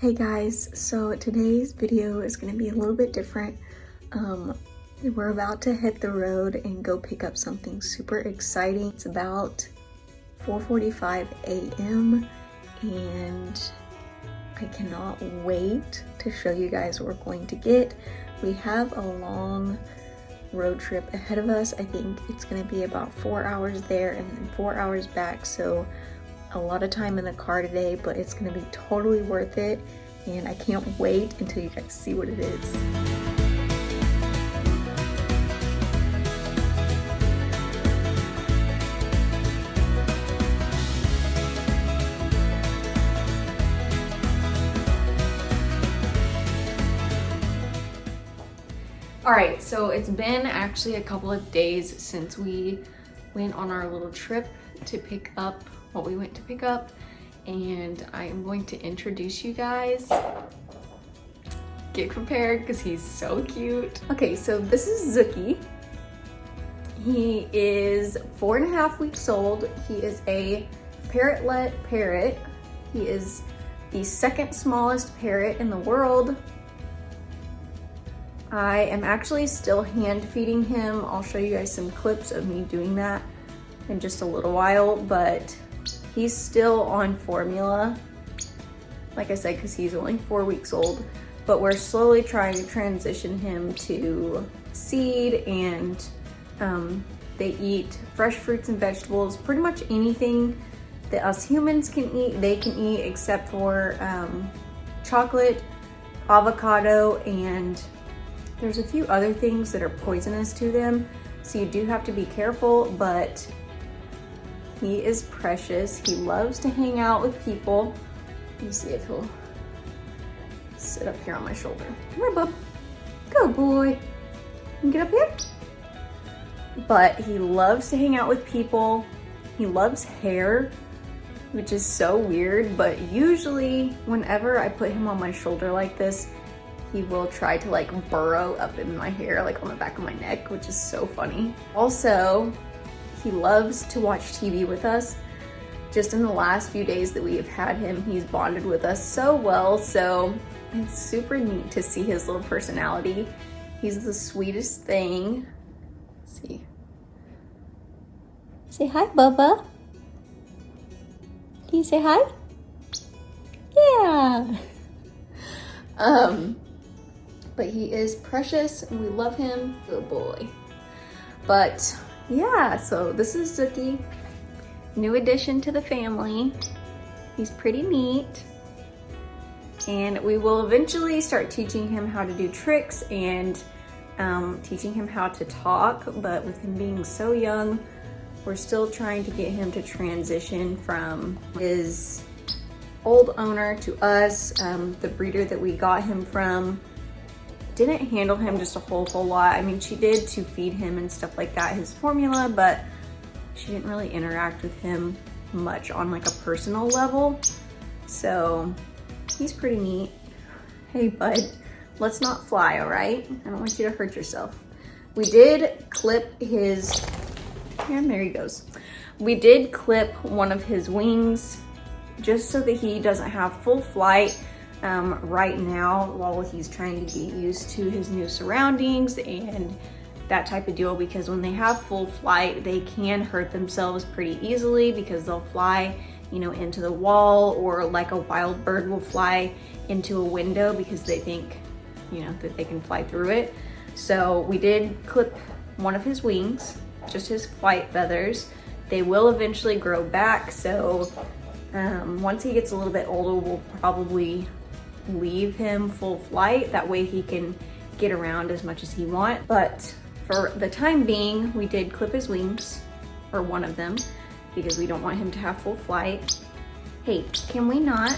Hey guys, so today's video is going to be a little bit different. We're about to hit the road and go pick up something super exciting. It's about 4:45 a.m. and I cannot wait to show you guys what we're going to get. We have a long road trip ahead of us. I think it's going to be about 4 hours there and then 4 hours back, so a lot of time in the car today, but it's going to be totally worth it, and I can't wait until you guys see what it is. All right, so it's been actually a couple of days since we went on our little trip to pick up what we went to pick up, and I am going to introduce you guys. Get prepared because he's so cute. Okay, so this is Zuki. He is 4.5 weeks old. He is a Parrotlet parrot. He is the second smallest parrot in the world. I am actually still hand feeding him. I'll show you guys some clips of me doing that in just a little while, but he's still on formula, like I said, because he's only 4 weeks old, but we're slowly trying to transition him to seed, and they eat fresh fruits and vegetables. Pretty much anything that us humans can eat, they can eat, except for chocolate, avocado, and there's a few other things that are poisonous to them, so you do have to be careful, but he is precious. He loves to hang out with people. Let me see if he'll sit up here on my shoulder. Come here, bub. Go, boy. You can get up here. But he loves to hang out with people. He loves hair, which is so weird, but usually whenever I put him on my shoulder like this, he will try to like burrow up in my hair, like on the back of my neck, which is so funny. Also, he loves to watch TV with us. Just in the last few days that we have had him, he's bonded with us so well, so it's super neat to see his little personality. He's the sweetest thing. Let's see. Say hi, Bubba. Can you say hi? Yeah. But he is precious and we love him. Good boy. But yeah, so this is Zuki, new addition to the family. He's pretty neat. And we will eventually start teaching him how to do tricks and teaching him how to talk, but with him being so young, we're still trying to get him to transition from his old owner to us. The breeder that we got him from didn't handle him just a whole lot. I mean, she did to feed him and stuff like that, his formula, but she didn't really interact with him much on like a personal level. So he's pretty neat. Hey bud, let's not fly, all right? I don't want you to hurt yourself. We did clip his, and there he goes. We did clip one of his wings just so that he doesn't have full flight right now while he's trying to get used to his new surroundings and that type of deal, because when they have full flight, they can hurt themselves pretty easily because they'll fly, you know, into the wall, or like a wild bird will fly into a window because they think, you know, that they can fly through it. So we did clip one of his wings, just his flight feathers. They will eventually grow back, so once he gets a little bit older, we'll probably leave him full flight. That way he can get around as much as he wants. But for the time being, we did clip his wings, or one of them, because we don't want him to have full flight. Hey, can we not?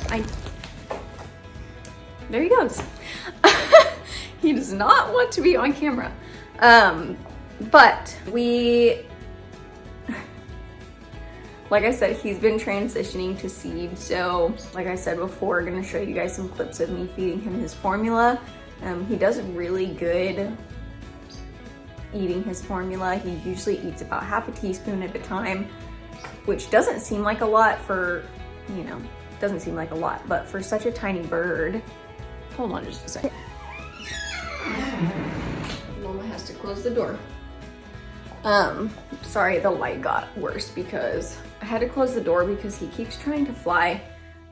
There he goes. He does not want to be on camera. But we, like I said, he's been transitioning to seed. So like I said before, we're gonna show you guys some clips of me feeding him his formula. He does really good eating his formula. He usually eats about half a teaspoon at a time, which doesn't seem like a lot for, you know, doesn't seem like a lot, but for such a tiny bird, hold on just a second. Mama has to close the door. Sorry, the light got worse because I had to close the door because he keeps trying to fly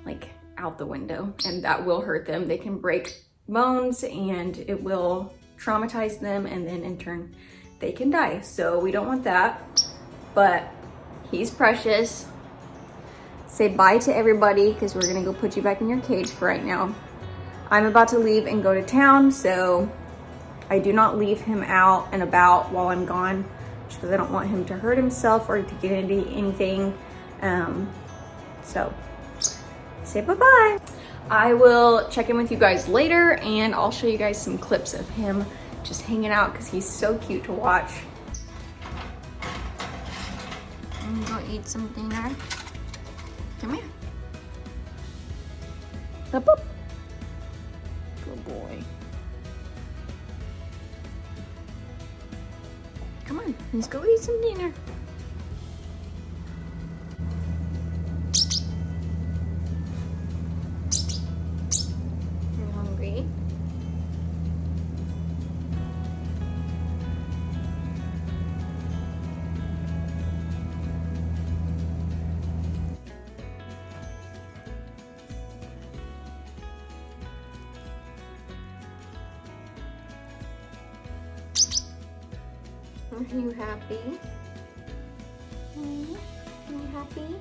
like out the window, and that will hurt them. They can break bones and it will traumatize them, and then in turn they can die. So we don't want that, but he's precious. Say bye to everybody because we're gonna go put you back in your cage for right now. I'm about to leave and go to town, so I do not leave him out and about while I'm gone, just because I don't want him to hurt himself or to get into anything. So say bye-bye. I will check in with you guys later, and I'll show you guys some clips of him just hanging out because he's so cute to watch. I'm gonna go eat some dinner. Come here. Up, up. Good boy. Come on, let's go eat some dinner. You hungry? Are you happy? Are you happy?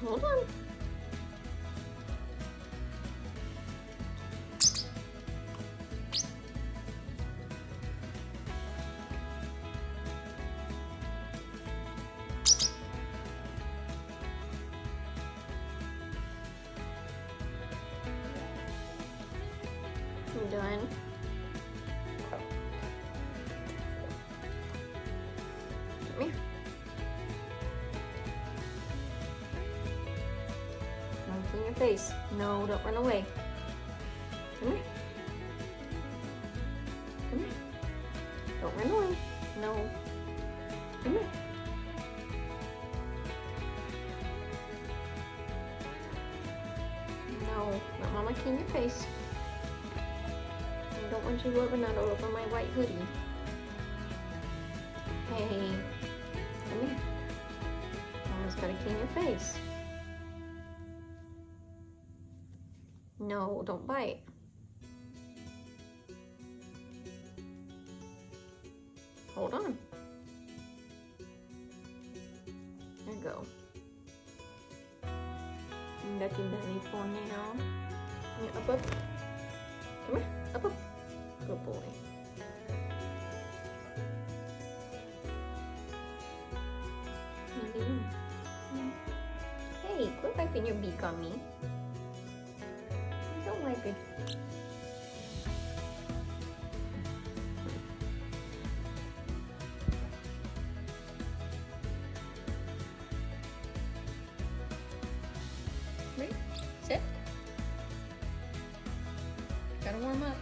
Hold on. I'm done. Come here. Don't clean your face. No, don't run away. Come here. Come here. Don't run away. No. Come here. No, let Mama clean your face. I don't want you rubbing that all over my white hoodie. Hey, come here. Mama's gotta clean your face. No, don't bite. Hold on. There you go. Lucky belly for now. Yeah, up, up. Come here, up, up. Good boy. Hey, quit wiping your beak on me. Don't wipe it. Ready? Sit. Gotta warm up.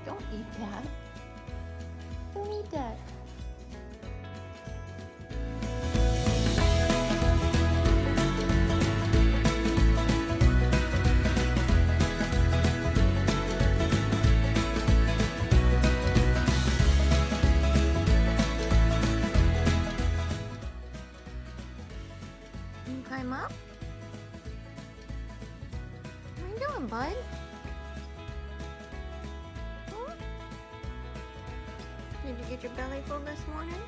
Don't eat that. Don't eat that. Can you climb up? What are you doing, bud? Did you get your belly full this morning?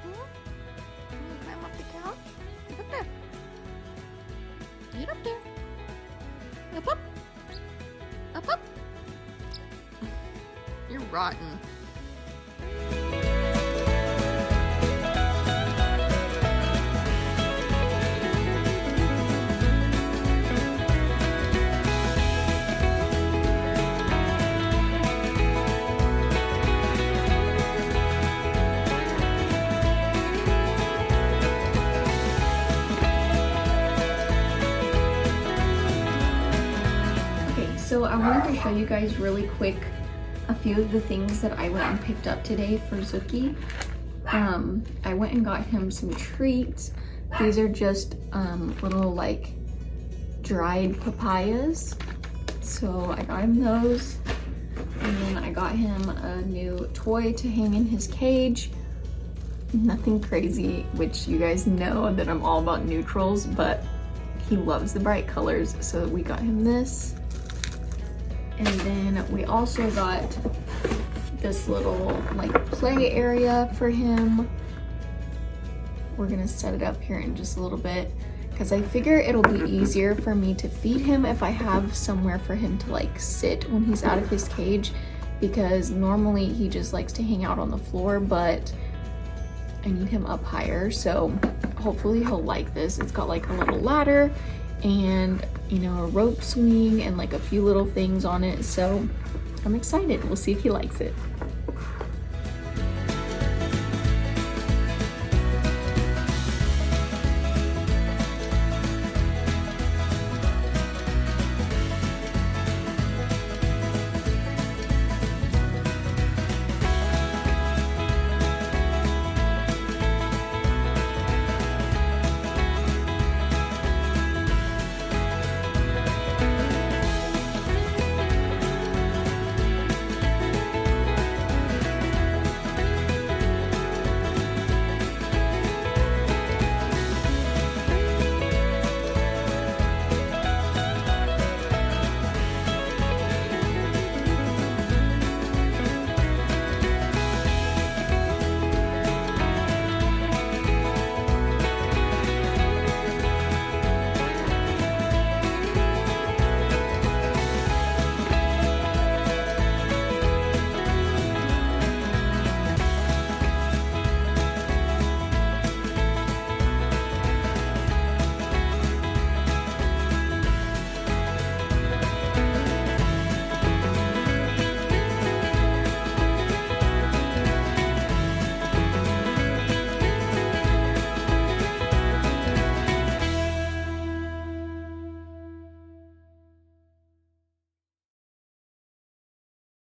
Can you climb up the couch? Get up there. Get up there. Up, up. Up, up. You're rotten. So I wanted to show you guys really quick a few of the things that I went and picked up today for Zuki. I went and got him some treats. These are just little like dried papayas. So I got him those. And then I got him a new toy to hang in his cage. Nothing crazy, which you guys know that I'm all about neutrals, but he loves the bright colors. So we got him this. And then we also got this little like play area for him. We're gonna set it up here in just a little bit because I figure it'll be easier for me to feed him if I have somewhere for him to like sit when he's out of his cage, because normally he just likes to hang out on the floor, but I need him up higher. So hopefully he'll like this. It's got like a little ladder and, you know, a rope swing and like a few little things on it. So I'm excited. We'll see if he likes it.